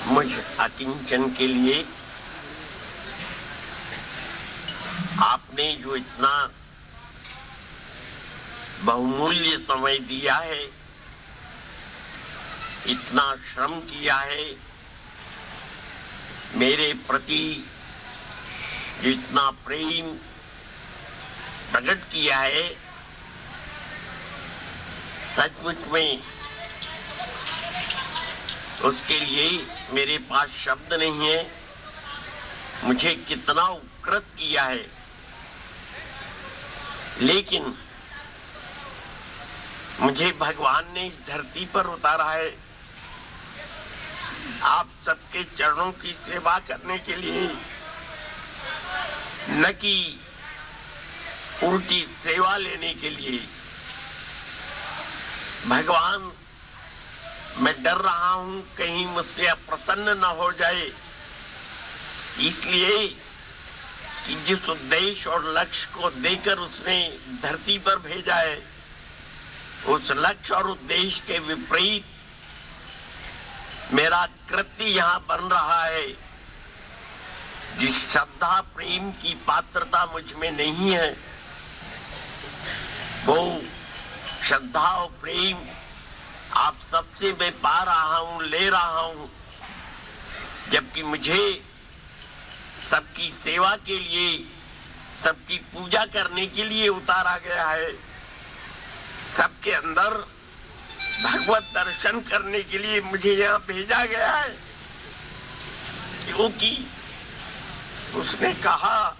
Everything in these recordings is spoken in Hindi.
मुझ अकिंचन के लिए आपने जो इतना बहुमूल्य समय दिया है, इतना श्रम किया है, मेरे प्रति जो इतना प्रेम प्रकट किया है, सचमुच में उसके लिए मेरे पास शब्द नहीं है। मुझे कितना उपकृत किया है, लेकिन मुझे भगवान ने इस धरती पर उतारा है आप सबके चरणों की सेवा करने के लिए, न कि उल्टी सेवा लेने के लिए। भगवान, मैं डर रहा हूं कहीं मुझसे अप्रसन्न न हो जाए, इसलिए कि जिस उद्देश्य और लक्ष्य को देकर उसने धरती पर भेजा है, उस लक्ष्य और उद्देश्य के विपरीत मेरा कृत्य यहाँ बन रहा है। जिस श्रद्धा प्रेम की पात्रता मुझ में नहीं है, वो श्रद्धा और प्रेम आप सबसे मैं पा रहा हूं, ले रहा हूं, जबकि मुझे सबकी सेवा के लिए, सबकी पूजा करने के लिए उतारा गया है, सबके अंदर भगवत दर्शन करने के लिए मुझे यहाँ भेजा गया है। क्योंकि उसने कहा,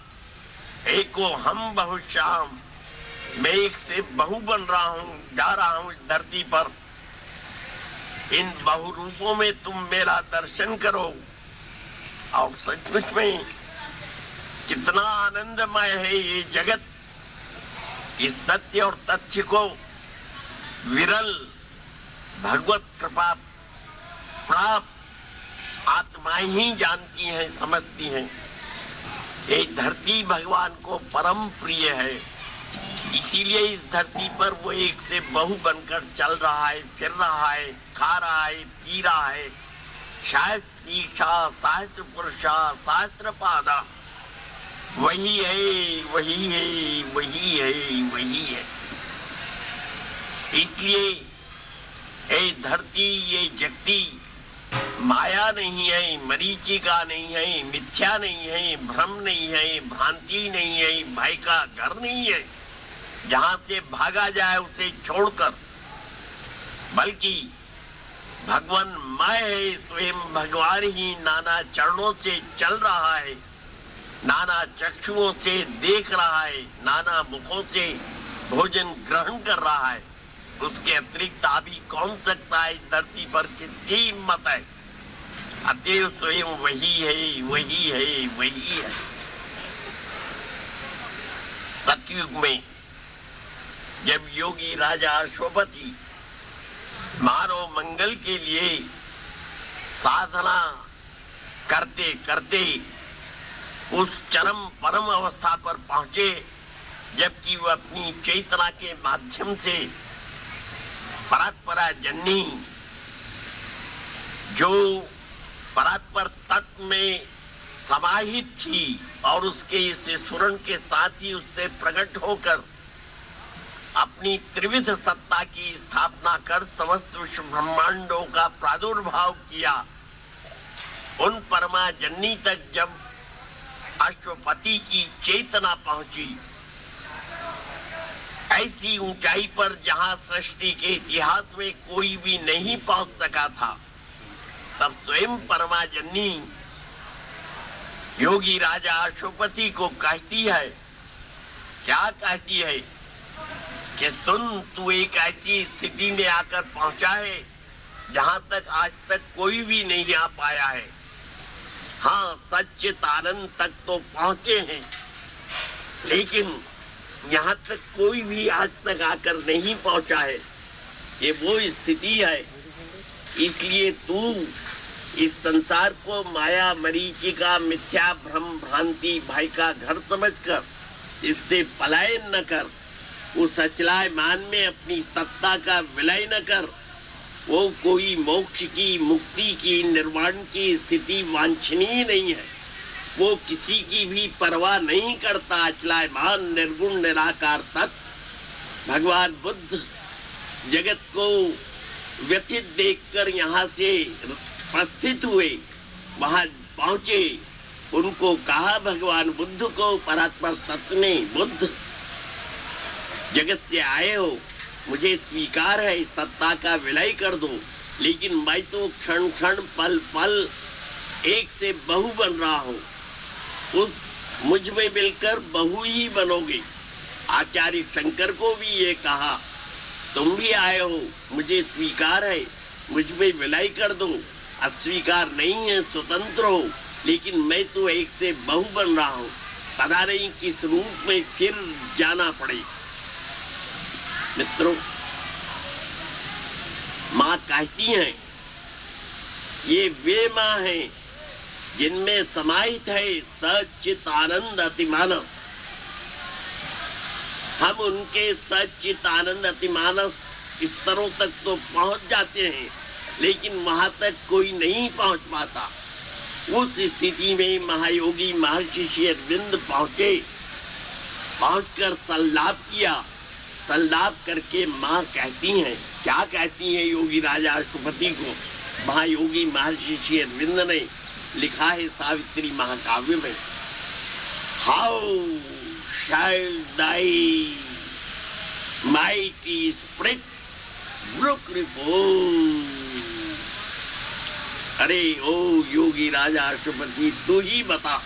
एको हम बहु श्याम, मैं एक से बहु बन रहा हूँ, जा रहा हूँ इस धरती पर। इन बहु रूपों में तुम मेरा दर्शन करो। और सचमुच में कितना आनंदमय है ये जगत। इस सत्य और तथ्य को विरल भगवत कृपा प्राप्त आत्माएं ही जानती हैं, समझती हैं। ये धरती भगवान को परम प्रिय है, इसीलिए इस धरती पर वो एक से बहु बनकर चल रहा है, फिर रहा है, खा रहा है, पी रहा है। शायद ईशा सहस्त्र पुरुषा सहस्त्र पादा, वही है, वही है, वही है, वही है। इसलिए ये धरती, ये जगती माया नहीं है, मरीचिका नहीं है, मिथ्या नहीं है, भ्रम नहीं है, भ्रांति नहीं है, भय का घर नहीं है जहां से भागा जाए उसे छोड़कर, बल्कि भगवान मैं है, स्वयं भगवान ही नाना चरणों से चल रहा है, नाना चक्षुओं से देख रहा है, नाना मुखों से भोजन ग्रहण कर रहा है। उसके अतिरिक्त अभी कौन सकता है इस धरती पर, किसकी हिम्मत है? अतएव स्वयं वही है, वही है, वही है। सतयुग में जब योगी राजा अश्वपति मानव मंगल के लिए साधना करते करते उस चरम परम अवस्था पर पहुंचे, जबकि वह अपनी चेतना के माध्यम से परात्परा जननी, जो परात्पर तत्व में समाहित थी और उसके इस स्फुरण के साथ ही उससे प्रकट होकर अपनी त्रिविध सत्ता की स्थापना कर समस्त विश्व ब्रह्मांडों का प्रादुर्भाव किया, उन परमा जननी तक जब अश्वपति की चेतना पहुंची, ऐसी ऊंचाई पर जहां सृष्टि के इतिहास में कोई भी नहीं पहुंच सका था, तब स्वयं परमा जननी योगी राजा अश्वपति को कहती है, क्या कहती है कि सुन, तू एक ऐसी स्थिति में आकर पहुंचा है जहां तक आज तक कोई भी नहीं आ पाया है। हाँ, सच्चित आनंद तक तो पहुंचे हैं, लेकिन यहाँ तक कोई भी आज तक आकर नहीं पहुंचा है। ये वो स्थिति है। इसलिए तू इस संसार को माया, मरीचिका, मिथ्या, भ्रम, भ्रांति, भय का घर समझकर इससे पलायन न कर, उस अचलायमान में अपनी सत्ता का विलय न कर, वो कोई मोक्ष की, मुक्ति की, निर्वाण की स्थिति वांछनीय नहीं है। वो किसी की भी परवाह नहीं करता। अचलायमान निर्गुण निराकार तत्व भगवान बुद्ध जगत को व्यथित देखकर यहाँ से प्रस्थित हुए, वहां पहुंचे। उनको कहा भगवान बुद्ध को परात्पर तत्व ने, बुद्ध जगत से आए हो, मुझे स्वीकार है, इस सत्ता का विलय कर दो, लेकिन मैं तो क्षण क्षण पल पल एक से बहु बन रहा हूँ। उस मुझ में मिलकर बहु ही बनोगे। आचार्य शंकर को भी ये कहा, तुम भी आए हो, मुझे स्वीकार है, मुझ में विलय कर दो। अस्वीकार नहीं है, स्वतंत्र हो, लेकिन मैं तो एक से बहु बन रहा हूँ। पता नहीं किस रूप में फिर जाना पड़े। मित्रों, माँ कहती हैं, ये वे माँ हैं जिनमें समाहित है सच्चित आनंद अतिमानस। हम उनके सच्चित आनंद अतिमानस स्तरों तक तो पहुंच जाते हैं, लेकिन वहां तक कोई नहीं पहुंच पाता। उस स्थिति में महायोगी महर्षि श्री अरविंद पहुंचे। पहुंचकर संलाप किया। संलाप करके माँ कहती हैं, क्या कहती हैं योगी राजा अशुपति को? महायोगी महर्षि श्री अरविंद ने लिखा है सावित्री महाकाव्य में, how shall thy mighty spirit brook report. अरे ओ योगी राजा अशुपति, तू ही बता,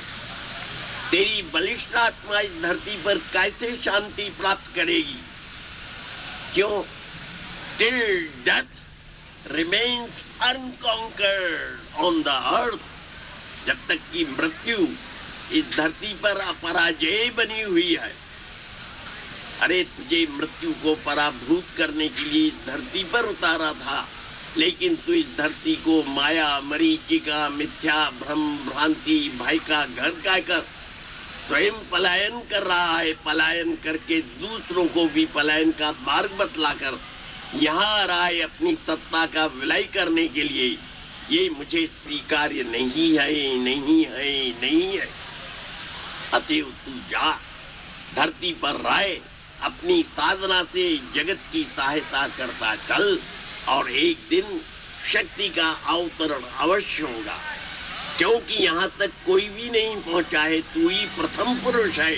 तेरी बलिष्ठ आत्मा इस धरती पर कैसे शांति प्राप्त करेगी? क्यों? Till death remains unconquered on the earth. जब तक कि मृत्यु इस धरती पर अपराजय बनी हुई है। अरे तुझे मृत्यु को पराभूत करने के लिए इस धरती पर उतारा था, लेकिन तू इस धरती को माया, मरीचिका, मिथ्या, भ्रम, भ्रांति, भय का घर कहकर स्वयं पलायन कर रहा है। पलायन करके दूसरों को भी पलायन का मार्ग बतलाकर यहाँ आ रहा है अपनी सत्ता का विलय करने के लिए। ये मुझे स्वीकार्य नहीं है, नहीं है, नहीं है। अतएव तू जा, धरती पर रह, अपनी साधना से जगत की सहायता करता चल, और एक दिन शक्ति का अवतरण अवश्य होगा। क्योंकि यहाँ तक कोई भी नहीं पहुँचा है, तू ही प्रथम पुरुष है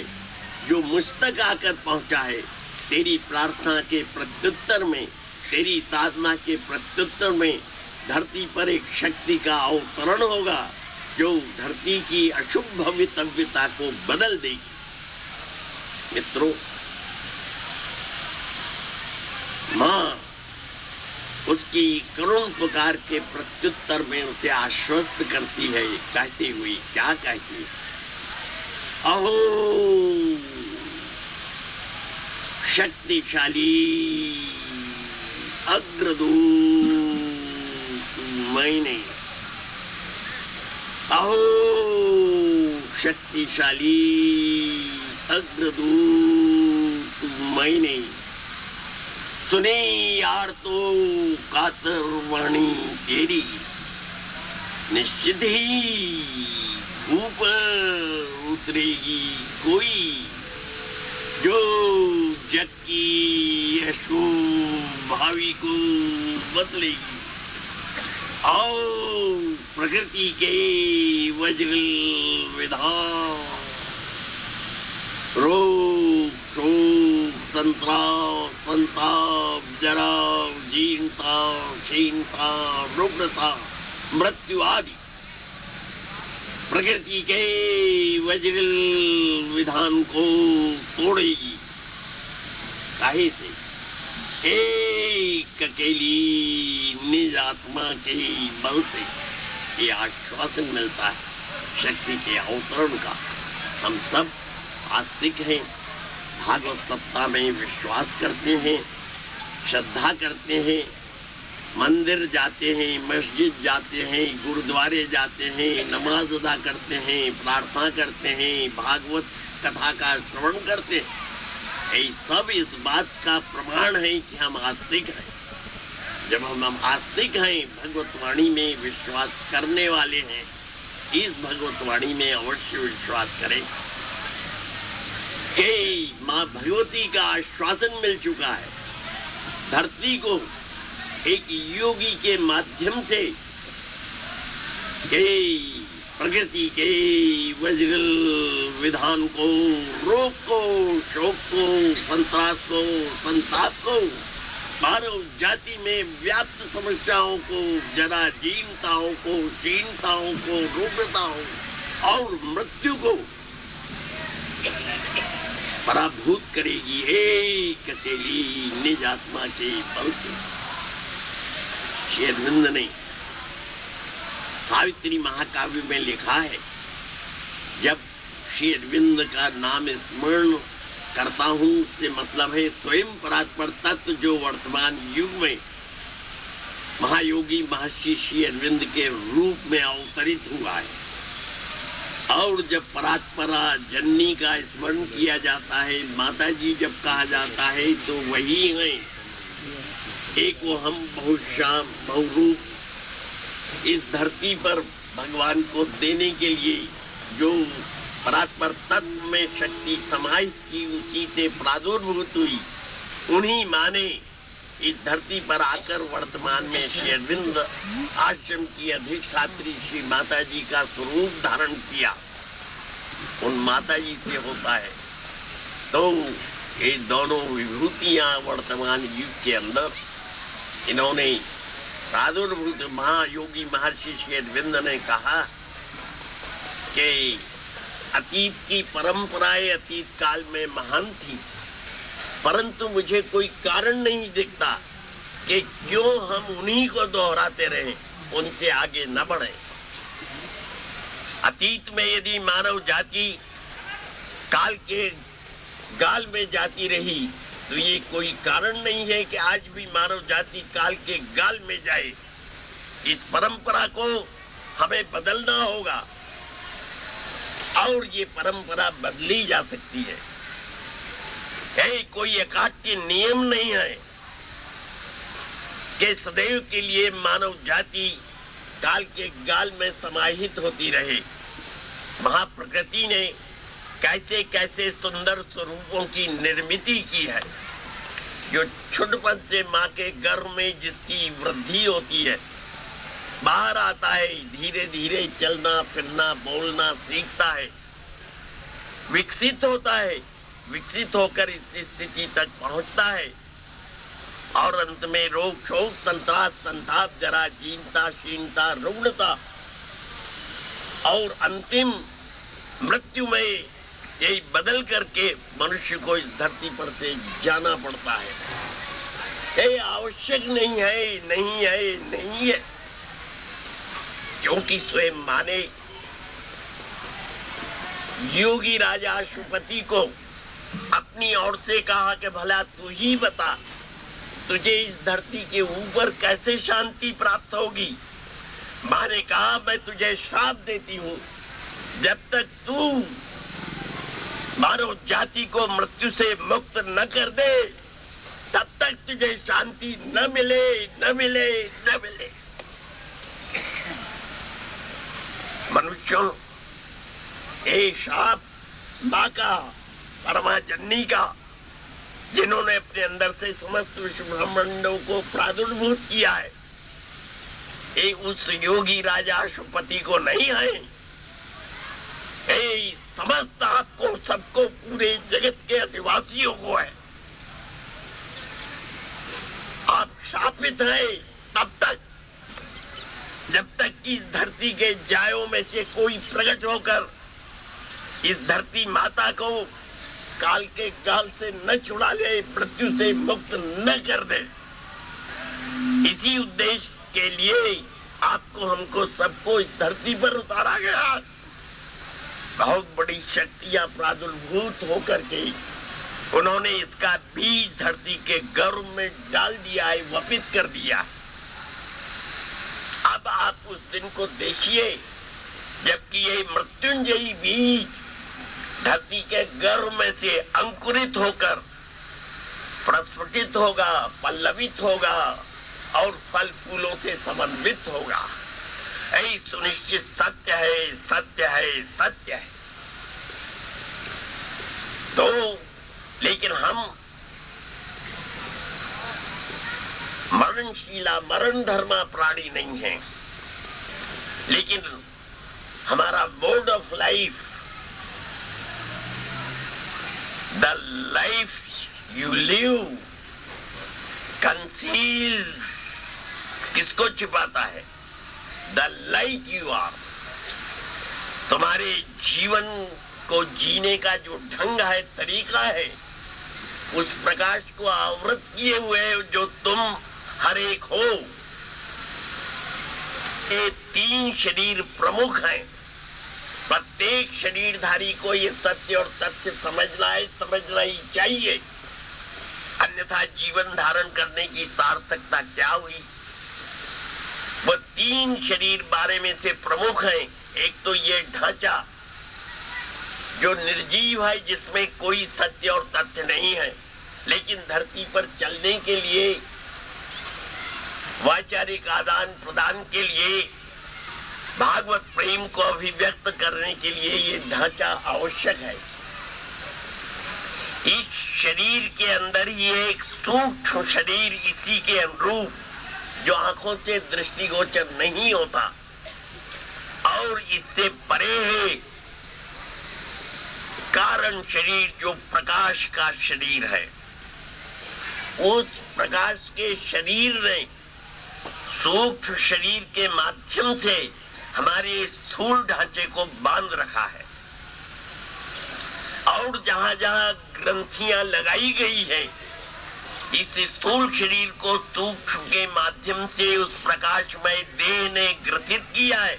जो मुझ तक आकर पहुँचा है। तेरी प्रार्थना के प्रत्युत्तर में, तेरी साधना के प्रत्युत्तर में धरती पर एक शक्ति का अवतरण होगा जो धरती की अशुभ भवितव्यता को बदल देगी। मित्रों, माँ उसकी करुण पुकार के प्रत्युत्तर में उसे आश्वस्त करती है, कहती हुई क्या कहती है? अहो शक्तिशाली अग्रदूत मैंने, अहो शक्तिशाली अग्रदूत मैंने, सुने यार तो कातर वाणी तेरी, निश्चित ही ऊपर उतरेगी कोई जो जग की अशुभ भावी को बदलेगी। आओ प्रकृति के वज्र विधान, रोग शोक संताप संताप, जरा जीर्णता क्षीणता रुग्णता मृत्यु आदि प्रकृति के वज्र विधान को तोड़ेगी। काहे से? एक अकेली निज आत्मा के बल से ये आश्वासन मिलता है शक्ति के अवतरण का। हम सब आस्तिक हैं, भागवत सत्ता में विश्वास करते हैं, श्रद्धा करते हैं, मंदिर जाते हैं, मस्जिद जाते हैं, गुरुद्वारे जाते हैं, नमाज अदा करते हैं, प्रार्थना करते हैं, भागवत कथा का श्रवण करते हैं। ये सब इस बात का प्रमाण है कि हम आस्तिक हैं। जब हम आस्तिक हैं, भगवतवाणी में विश्वास करने वाले हैं, इस भगवतवाणी में अवश्य विश्वास करें कि मां भगवती का आश्वासन मिल चुका है। धरती को एक योगी के माध्यम से प्रकृति के वज्र विधान को, रोग को, शोक को, संत्रास को, संताप को, मानव जाति में व्याप्त समस्याओं को, जराजीर्णताओं को, क्षीणताओं को, रुग्णताओं और मृत्यु को पराभूत करेगी एक अकेली निज आत्मा के बल से। श्री अरविंद ने सावित्री महाकाव्य में लिखा है, जब श्री अरविंद का नाम स्मरण करता हूं, उससे मतलब है स्वयं परात्पर तत्व जो वर्तमान युग में महायोगी महर्षि श्री अरविंद के रूप में अवतरित हुआ है। और जब परात्परा जननी का स्मरण किया जाता है, माता जी जब कहा जाता है, तो वही है एक वो हम बहुश्याम बहुरूप इस धरती पर भगवान को देने के लिए जो परात्पर तत्व में शक्ति समाहित की, उसी से प्रादुर्भूत हुई, उन्हीं माँ ने इस धरती पर आकर वर्तमान में श्री अरविंद आश्रम की अधिष्ठात्री श्री माता जी का स्वरूप धारण किया। उन माता जी से होता है। तो ये दोनों विभूतियां वर्तमान युग के अंदर इन्होंने प्रादुर्भूत महायोगी महर्षि श्री अरविंद ने कहा कि अतीत की परंपराएं अतीत काल में महान थी, परंतु मुझे कोई कारण नहीं दिखता कि क्यों हम उन्हीं को दोहराते रहे, उनसे आगे न बढ़े। अतीत में यदि मानव जाति काल के गाल में जाती रही, तो ये कोई कारण नहीं है कि आज भी मानव जाति काल के गाल में जाए। इस परंपरा को हमें बदलना होगा और ये परंपरा बदली जा सकती है। कोई एकाक्य नियम नहीं है कि सदैव के लिए मानव जाति काल के गाल में समाहित होती रहे। महाप्रकृति ने कैसे कैसे सुंदर स्वरूपों की निर्मिति की है, जो छुटपन से माँ के गर्भ में जिसकी वृद्धि होती है, बाहर आता है, धीरे धीरे चलना फिरना बोलना सीखता है, विकसित होता है, विकसित होकर इस स्थिति तक पहुंचता है और अंत में रोग शोक संत्रास संताप जरा जीर्णता क्षीणता रुग्णता और अंतिम मृत्यु में यही बदल करके मनुष्य को इस धरती पर से जाना पड़ता है। ये आवश्यक नहीं है, नहीं है, नहीं है, क्योंकि स्वयं माने योगी राजा अशुपति को अपनी ओर से कहा कि भला तू ही बता, तुझे इस धरती के ऊपर कैसे शांति प्राप्त होगी। माँ ने कहा मैं तुझे श्राप देती हूँ, जब तक तू मानव जाति को मृत्यु से मुक्त न कर दे, तब तक तुझे शांति न मिले, न मिले, न मिले। मनुष्यों, ये शाप माँ का, परमा जननी का, जिन्होंने अपने अंदर से समस्त विश्व ब्रह्मांडों को प्रादुर्भूत किया है, ये उस योगी राजा अशुपति को नहीं है, ये समस्त आपको सबको पूरे जगत के अधिवासियों को है। आप शापित हैं तब तक जब तक कि इस धरती के जायों में से कोई प्रकट होकर इस धरती माता को काल के गाल से न छुड़ा ले, मृत्यु से मुक्त न कर दे। इसी उद्देश्य के लिए आपको हमको सबको इस धरती पर उतारा गया। बहुत बड़ी शक्तियां प्रादुर्भूत होकर के उन्होंने इसका बीज धरती के गर्भ में डाल दिया है, वपित कर दिया। अब आप उस दिन को देखिए जबकि ये मृत्युंजयी बीज धरती के गर्भ में से अंकुरित होकर प्रस्फुटित होगा, पल्लवित होगा, और फल फूलों से समन्वित होगा। यही सुनिश्चित सत्य है, सत्य है, सत्य है। तो लेकिन हम मरणशीला मरण धर्मा प्राणी नहीं हैं, लेकिन हमारा mode of life, the life you live conceals, किसको छिपाता है? The light you are. तुम्हारे जीवन को जीने का जो ढंग है, तरीका है, उस प्रकाश को आवृत किए हुए जो तुम हर एक हो। ये 3 शरीर प्रमुख हैं। प्रत्येक शरीरधारी को ये सत्य और तथ्य समझना ही चाहिए, अन्यथा जीवन धारण करने की सार्थकता क्या हुई? वो 3 शरीर बारे में से प्रमुख हैं। एक तो ये ढांचा जो निर्जीव है, जिसमें कोई सत्य और तथ्य नहीं है, लेकिन धरती पर चलने के लिए, वैचारिक आदान प्रदान के लिए, भागवत प्रेम को अभिव्यक्त करने के लिए ये ढांचा आवश्यक है। इस शरीर के अंदर ही एक सूक्ष्म शरीर इसी के अनुरूप, जो आंखों से दृष्टिगोचर नहीं होता और इससे परे है, कारण शरीर जो प्रकाश का शरीर है। उस प्रकाश के शरीर ने सूक्ष्म शरीर के माध्यम से हमारे स्थूल ढांचे को बांध रखा है, और जहां जहां ग्रंथियां लगाई गई है, इस स्थूल शरीर को सूक्ष्म के माध्यम से उस प्रकाशमय देह ने ग्रथित किया है।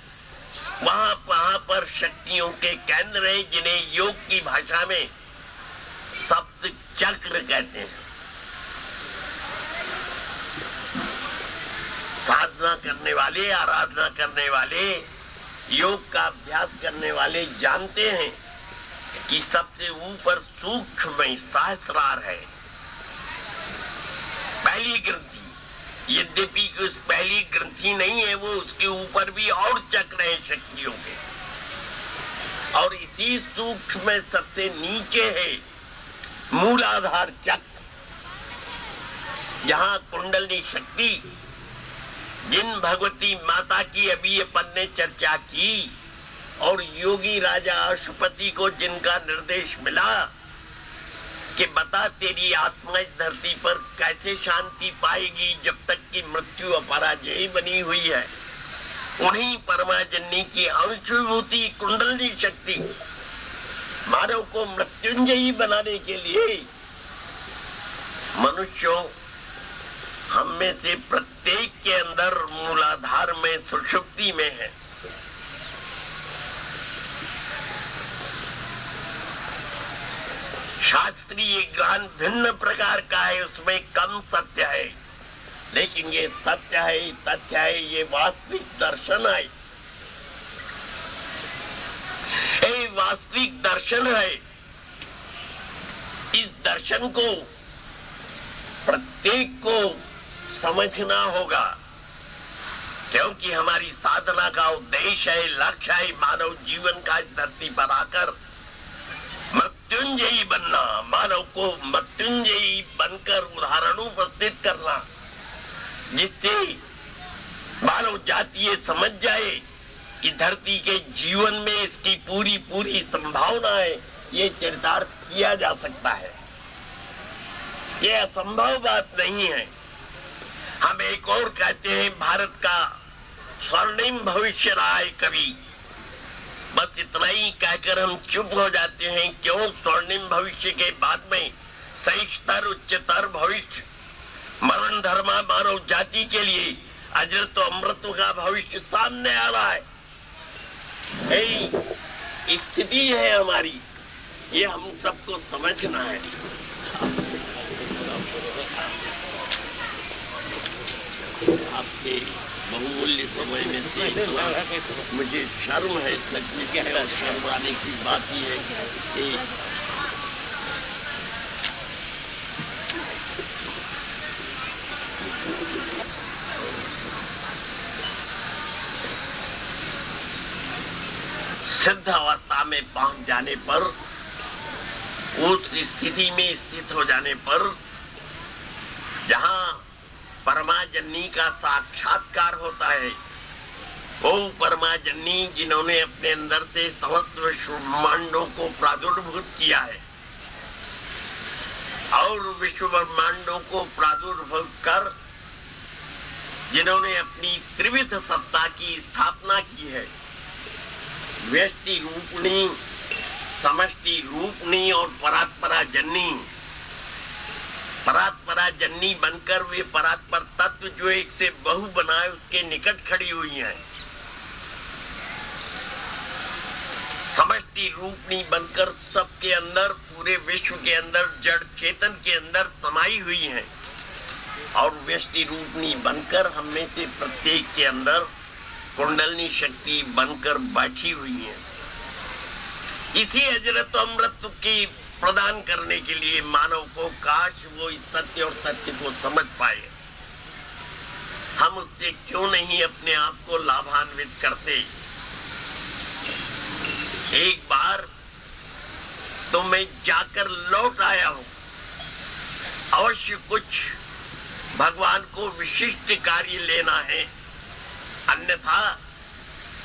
वहां पर शक्तियों के केंद्र है, जिन्हें योग की भाषा में सप्त चक्र कहते हैं। साधना करने वाले, आराधना करने वाले, योग का अभ्यास करने वाले जानते हैं कि सबसे ऊपर सूक्ष्म में सहस्रार है, पहली ग्रंथि। यद्यपि उस पहली ग्रंथि नहीं है, वो उसके ऊपर भी और चक्र है शक्तियों के, और इसी सूक्ष्म में सबसे नीचे है मूलाधार चक्र, जहां कुंडली शक्ति, जिन भगवती माता की अभी अपन ने चर्चा की, और योगी राजा अशुपति को जिनका निर्देश मिला कि बता तेरी आत्मा इस धरती पर कैसे शांति पाएगी जब तक कि मृत्यु अपराजयी बनी हुई है, उन्हीं परमाजन्य की अंशभूति कुंडली शक्ति मानव को मृत्युंजयी बनाने के लिए मनुष्यों, हम में से प्रत्येक के अंदर मूलाधार में, सुषुप्ति में है। शास्त्रीय ज्ञान भिन्न प्रकार का है, उसमें कम सत्य है, लेकिन ये सत्य है, तथ्य है, ये वास्तविक दर्शन है। ये वास्तविक दर्शन है। इस दर्शन को प्रत्येक को समझना होगा, क्योंकि हमारी साधना का उद्देश्य है, लक्ष्य है, मानव जीवन का इस धरती पर आकर मृत्युंजयी बनना, मानव को मृत्युंजयी बनकर उदाहरण उपस्थित करना, जिससे मानव जाति ये समझ जाए कि धरती के जीवन में इसकी पूरी पूरी संभावना है, ये चरितार्थ किया जा सकता है, ये असंभव बात नहीं है। हम एक और कहते हैं, भारत का स्वर्णिम भविष्य रहा है कभी, बस इतना ही कहकर हम चुप हो जाते हैं। क्यों? स्वर्णिम भविष्य के बाद में सहिष्ठतर उच्चतर भविष्य, मरण धर्मा मानव जाति के लिए अजर तो अमृत का भविष्य सामने आ रहा है। यही स्थिति है हमारी, ये हम सबको समझना है। आपके बहुमूल्य समय में से मुझे शर्म है, शर्म आने की बात ही है कि सिद्ध अवस्था में पहुंच जाने पर, उस स्थिति में स्थित हो जाने पर, जहां परमाजन्नी का साक्षात्कार होता है, वो परमाजन्नी जिन्होंने अपने अंदर से समस्त विश्व ब्रह्मांडों को प्रादुर्भूत किया है और विश्व ब्रह्मांडों को प्रादुर्भूत कर जिन्होंने अपनी त्रिविध सत्ता की स्थापना की है, व्यष्टि रूपणी, समष्टि रूपणी और परात्परा जन्नी, परात्परा जन्नी बनकर वे परात्पर तत्व जो एक से बहु बनाए उसके निकट खड़ी हुई हैं, समष्टि रूपणी बनकर सबके अंदर, पूरे विश्व के अंदर, जड़ चेतन के अंदर समाई हुई हैं और व्यष्टि रूपणी बनकर हम में से प्रत्येक के अंदर कुंडलनी शक्ति बनकर बैठी हुई है। इसी अजरत अमृत की प्रदान करने के लिए मानव को काश वो इस सत्य और सत्य को समझ पाए। हम उससे क्यों नहीं अपने आप को लाभान्वित करते। एक बार तो मैं जाकर लौट आया हूं, अवश्य कुछ भगवान को विशिष्ट कार्य लेना है, अन्यथा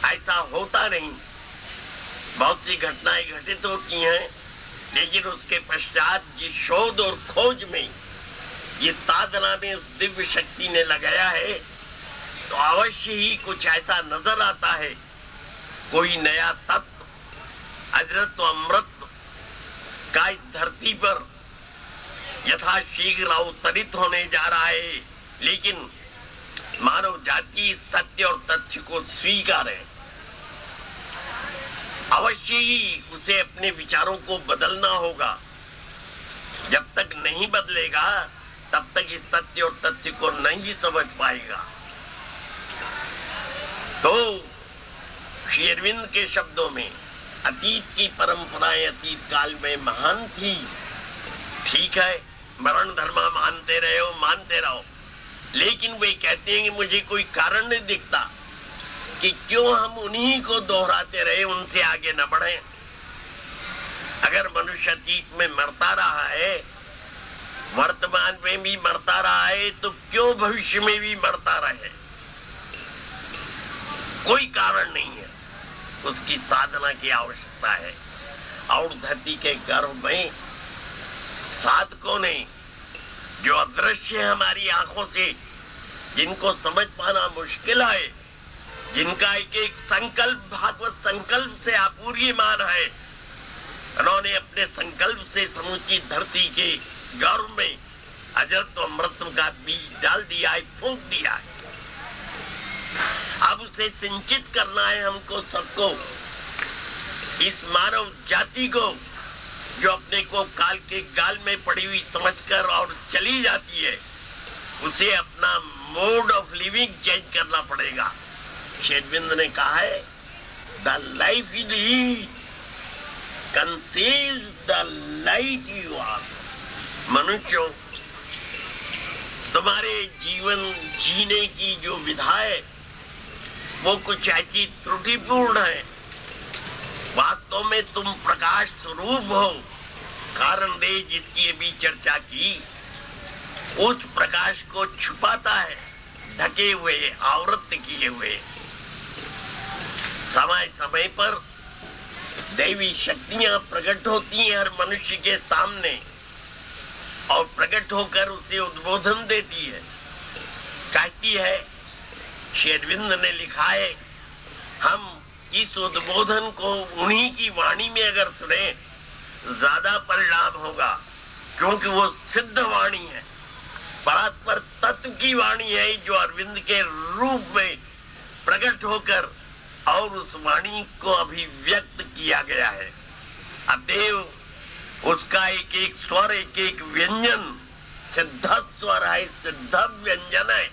ऐसा होता नहीं। बहुत सी घटनाएं घटित होती हैं, लेकिन उसके पश्चात जिस शोध और खोज में, जिस साधना में उस दिव्य शक्ति ने लगाया है, तो अवश्य ही कुछ ऐसा नजर आता है, कोई नया तत्व अजरत अमृत का इस धरती पर यथाशीघ्र अवतरित होने जा रहा है। लेकिन मानव जाति सत्य और तथ्य को स्वीकार है, अवश्य ही उसे अपने विचारों को बदलना होगा। जब तक नहीं बदलेगा तब तक इस सत्य और तथ्य को नहीं समझ पाएगा। तो श्री अरविंद के शब्दों में अतीत की परंपराएं अतीत काल में महान थी। ठीक है, मरण धर्मा मानते रहो, लेकिन वे कहते हैं कि मुझे कोई कारण नहीं दिखता कि क्यों हम उन्हीं को दोहराते रहे, उनसे आगे न बढ़े। अगर मनुष्य अतीत में मरता रहा है, वर्तमान में भी मरता रहा है, तो क्यों भविष्य में भी मरता रहे। कोई कारण नहीं है, उसकी साधना की आवश्यकता है। और धरती के गर्भ में साधकों ने जो अदृश्य है हमारी आंखों से, जिनको समझ पाना मुश्किल है, जिनका एक एक संकल्प भागवत संकल्प से अपूर्यमान है, उन्होंने अपने संकल्प से समूची धरती के गर्भ में अजरत्व अमृत का बीज डाल दिया है, फूंक दिया है। अब उसे सिंचित करना है हमको सबको, इस मानव जाति को जो अपने को काल के गाल में पड़ी हुई समझकर और चली जाती है, उसे अपना मोड ऑफ लिविंग चेंज करना पड़ेगा। शेरविंद ने कहा है, the life in he conceals the light you are. मनुष्यों, तुम्हारे जीवन जीने की जो विधा है वो कुछ ऐसी त्रुटिपूर्ण है। वास्तव में तुम प्रकाश स्वरूप हो। कारण दे जिसकी अभी चर्चा की, उस प्रकाश को छुपाता है, ढके हुए, आवृत किए हुए। समय समय पर दैवी शक्तियां प्रकट होती हैं हर मनुष्य के सामने और प्रकट होकर उसे उद्बोधन देती है, कहती है। शेरविंद ने लिखा है, हम इस उद्बोधन को उन्हीं की वाणी में अगर सुने ज्यादा परिणाम होगा, क्योंकि वो सिद्ध वाणी है, परात्पर तत्व की वाणी है, जो अरविंद के रूप में प्रकट होकर और उस वाणी को अभिव्यक्त किया गया है। अतएव उसका एक एक स्वर, एक एक व्यंजन सिद्ध स्वर है, सिद्ध व्यंजन है।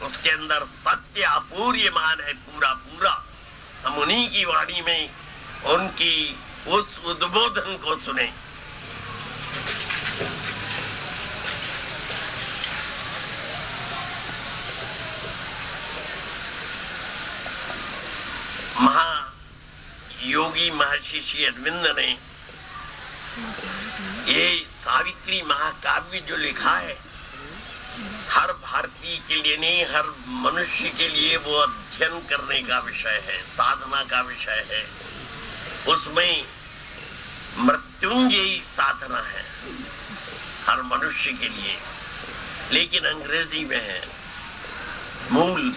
उसके अंदर सत्य अपूर्यमान है पूरा पूरा। हम उन्हीं की वाणी में उनकी उस उद्बोधन को सुने। योगी महर्षि श्री अरविंद ने ये सावित्री महाकाव्य जो लिखा है, हर भारतीय के लिए नहीं, हर मनुष्य के लिए वो अध्ययन करने का विषय है, साधना का विषय है। उसमें मृत्युंजयी साधना है हर मनुष्य के लिए, लेकिन अंग्रेजी में है मूल,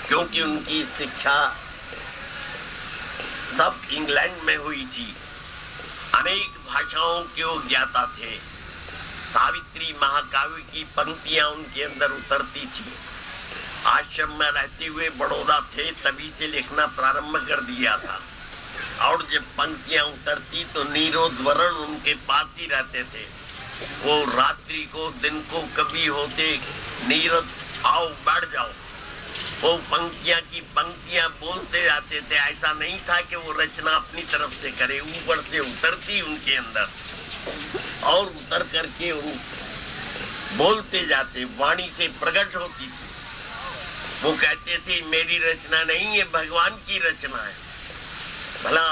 क्योंकि उनकी शिक्षा सब इंग्लैंड में हुई थी, अनेक भाषाओं के वो ज्ञाता थे। सावित्री महाकाव्य की पंक्तियां उनके अंदर उतरती थी। आश्रम में रहते हुए बड़ौदा थे, तभी से लिखना प्रारंभ कर दिया था, और जब पंक्तियां उतरती तो निरोध वर्ण उनके पास ही रहते थे। वो रात्रि को दिन को कभी होते, नीरद आओ बैठ जाओ, वो पंक्तियां की पंक्तियां बोलते जाते थे। ऐसा नहीं था कि वो रचना अपनी तरफ से करे, ऊपर से उतरती उनके अंदर और उतर करके उन बोलते जाते, वाणी से प्रकट होती थी। वो कहते थे मेरी रचना नहीं है, भगवान की रचना है। भला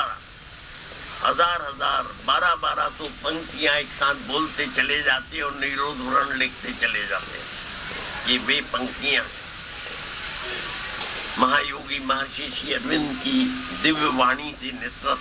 हजार हजार 1200 पंक्तियां एक साथ बोलते चले जाते और निरोध वर्ण लिखते चले जाते। ये वे पंक्तियां महायोगी महर्षि श्री अरविंद की दिव्य वाणी से निसृत।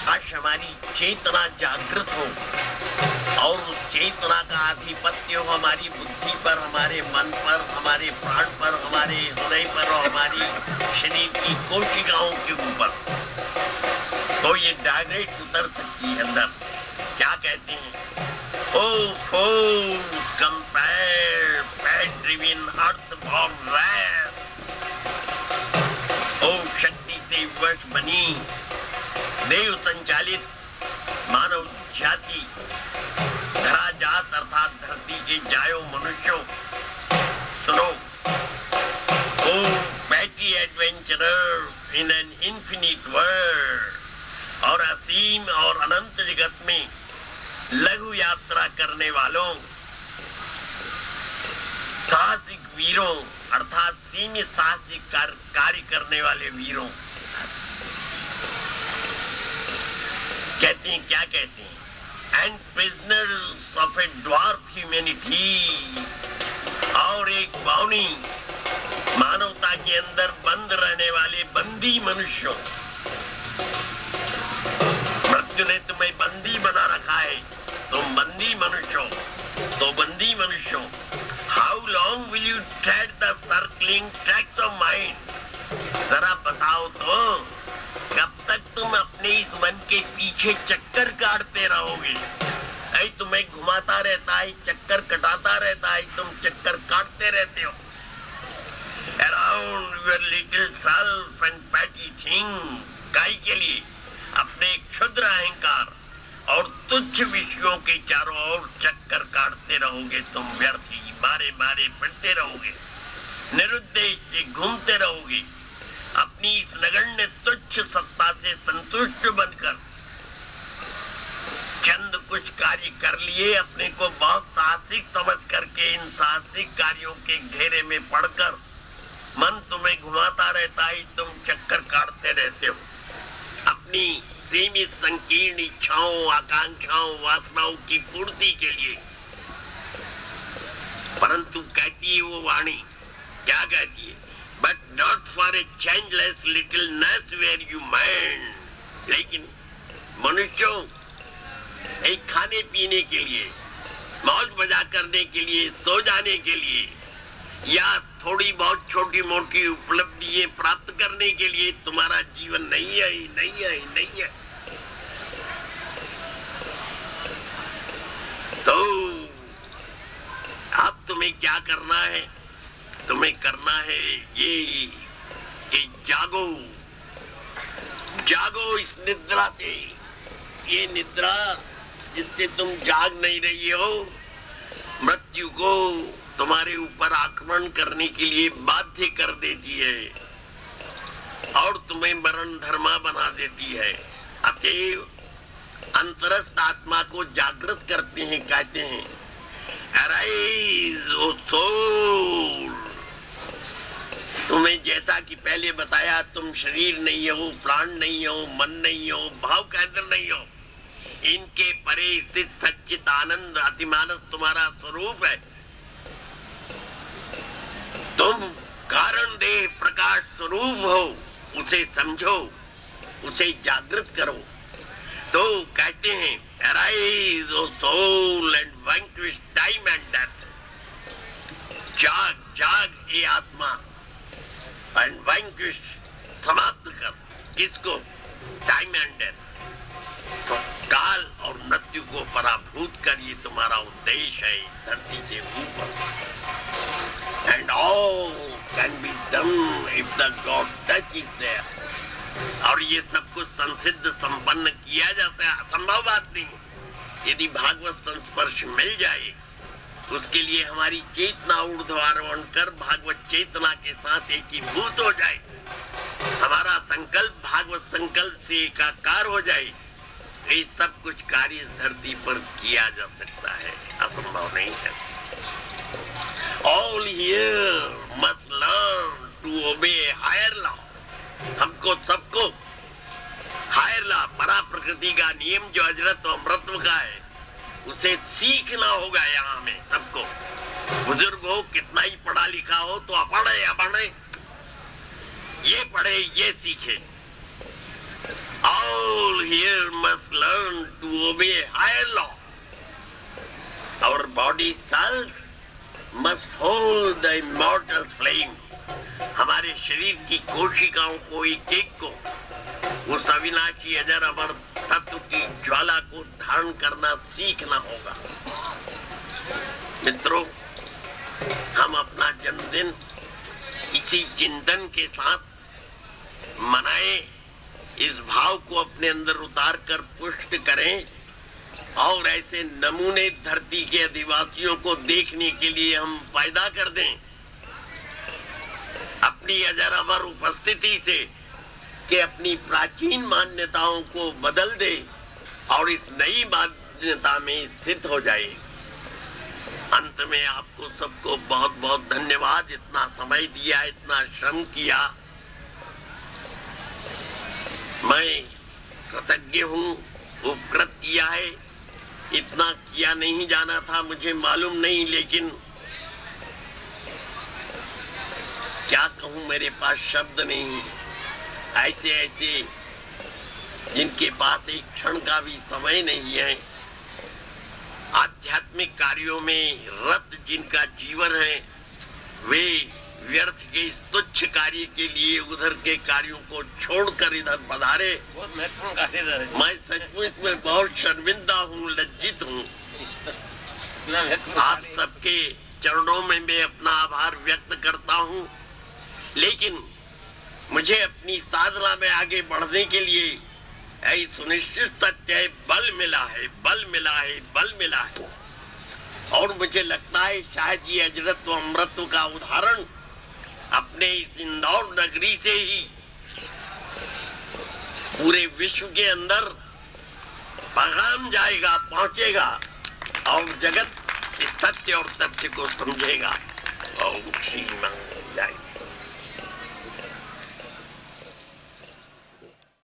आज हमारी चेतना जागृत हो और उस चेतना का आधिपत्य हो हमारी बुद्धि पर, हमारे मन पर, हमारे प्राण पर, हमारे हृदय पर और हमारी शरीर की कोशिकाओं के ऊपर, तो ये डायरेक्ट उतर सकती है अंदर। क्या कहते हैं? Compare fat driven earth for wrath. ओ शक्ति से वश बनी देव संचालित मानव जाति, धरा जात अर्थात धरती के जायो मनुष्यों, सुनो। O petty adventurer in an infinite world, और असीम और अनंत जगत में लघु यात्रा करने वालों, साहसिक वीरों अर्थात सीमित साहसिक कार्य करने वाले वीरों। कहते हैं, क्या कहते हैं? And prisoners of a dwarf humanity, और एक बाउनी मानवता के अंदर बंद रहने वाले बंदी मनुष्यों। मृत्यु ने तुम्हें बंदी बना रखा है, तुम बंदी मनुष्यों, तो बंदी मनुष्यों। How long will you trade the circling tracks of mind? जरा बताओ तो, कब तक तुम अपने इस मन के पीछे चक्कर काटते रहोगे? ऐ तुम्हें घुमाता रहता है, चक्कर कटाता रहता है, तुम चक्कर काटते रहते हो। Around your little self and petty thing, काई के लिए? अपने क्षुद्र अहंकार और तुच्छ विषयों के चारों ओर चक्कर काटते रहोगे। तुम व्यर्थी बारे बारे फिरते रहोगे, निरुद्देश से घूमते रहोगे, अपनी इस नगण्य तुच्छ सत्ता से संतुष्ट बनकर। चंद कुछ कार्य कर लिए, अपने को बहुत साहसिक समझ करके इन साहसिक कार्यों के घेरे में पड़कर मन तुम्हें घुमाता रहता है, तुम चक्कर काटते रहते हो अपनी सीमित संकीर्ण इच्छाओं, आकांक्षाओं, वासनाओं की पूर्ति के लिए। परंतु कहती है वो वाणी, क्या कहती है? But not for a changeless littleness where you mind. लेकिन मनुष्यों, एक खाने पीने के लिए, मौज मजा करने के लिए, सो जाने के लिए, या थोड़ी बहुत छोटी मोटी उपलब्धियां प्राप्त करने के लिए तुम्हारा जीवन नहीं है, नहीं है, नहीं है। तो अब तुम्हें क्या करना है? तुम्हें करना है ये कि जागो, जागो इस निद्रा से। ये निद्रा जिससे तुम जाग नहीं रही हो, मृत्यु को तुम्हारे ऊपर आक्रमण करने के लिए बाध्य कर देती है और तुम्हें मरण धर्मा बना देती है। अतएव अंतरस्थ आत्मा को जागृत करते हैं, कहते हैं अराइज ओ सोल। तुम्हें जैसा कि पहले बताया, तुम शरीर नहीं हो, प्राण नहीं हो, मन नहीं हो, भाव केंद्र नहीं हो। इनके परे स्थित सच्चित आनंद अतिमानस तुम्हारा स्वरूप है। तुम कारण देह प्रकाश स्वरूप हो, उसे समझो, उसे जागृत करो। तो कहते हैं arise O soul and vanquish time and death. जाग जाग ए आत्मा एंड वैंक्विश, समाप्त कर किसको? टाइम एंड डेथ, काल और मृत्यु को पराभूत कर। ये तुम्हारा उद्देश्य है धरती के ऊपर। And all can be done if the god touch is there. और ये सब कुछ संसिद्ध संपन्न किया जाता है, असंभव बात नहीं। यदि भागवत संस्पर्श मिल जाए, उसके लिए हमारी चेतना ऊर्ध्वारोहण कर भागवत चेतना के साथ एकीभूत हो जाए, हमारा संकल्प भागवत संकल्प से एकाकार हो जाए, ये सब कुछ कार्य इस धरती पर किया जा सकता है, असंभव नहीं है। All here must learn to obey higher law। हमको सबको हायर लॉ, परा प्रकृति का नियम जो अजरत और अमृतत्व का है, उसे सीखना होगा। यहाँ में सबको, बुजुर्ग हो, कितना ही पढ़ा लिखा हो, तो अपढ़े अपढ़े, ये पढ़े ये सीखे। All here must learn to obey higher law। Our body cells must hold the immortal flame। हमारे शरीर की कोशिकाओं को, एक एक को, उस अविनाशी अजर अमर तत्व की ज्वाला को धारण करना सीखना होगा। मित्रों, हम अपना जन्मदिन इसी चिंतन के साथ मनाएं, इस भाव को अपने अंदर उतार कर पुष्ट करें और ऐसे नमूने धरती के अधिवासियों को देखने के लिए हम पैदा कर दें अपनी अजर अमर उपस्थिति से, कि अपनी प्राचीन मान्यताओं को बदल दे और इस नई मान्यता में स्थित हो जाए। अंत में आपको सबको बहुत बहुत धन्यवाद। इतना समय दिया, इतना श्रम किया, मैं कृतज्ञ हूँ। उपकृत किया है, इतना किया नहीं जाना था, मुझे मालूम नहीं, लेकिन क्या कहूँ, मेरे पास शब्द नहीं। ऐसे ऐसे जिनके पास एक क्षण का भी समय नहीं है, आध्यात्मिक कार्यों में रत जिनका जीवन है, वे व्यर्थ के इस तुच्छ कार्य के लिए उधर के कार्यों को छोड़कर इधर पधारे। बहुत महत्वपूर्ण कार्य। मैं सचमुच में बहुत शर्मिंदा हूँ, लज्जित हूँ। आप सबके चरणों में मैं अपना आभार व्यक्त करता हूँ, लेकिन मुझे अपनी साधना में आगे बढ़ने के लिए ऐसी सुनिश्चित सत्य है, बल मिला है, बल मिला है, बल मिला है। और मुझे लगता है शायद ये अजरत्व अमृतत्व का उदाहरण अपने इस इंदौर नगरी से ही पूरे विश्व के अंदर पैगाम जाएगा, पहुंचेगा और जगत इस सत्य और तथ्य को समझेगा। ओम श्री मंगल जय।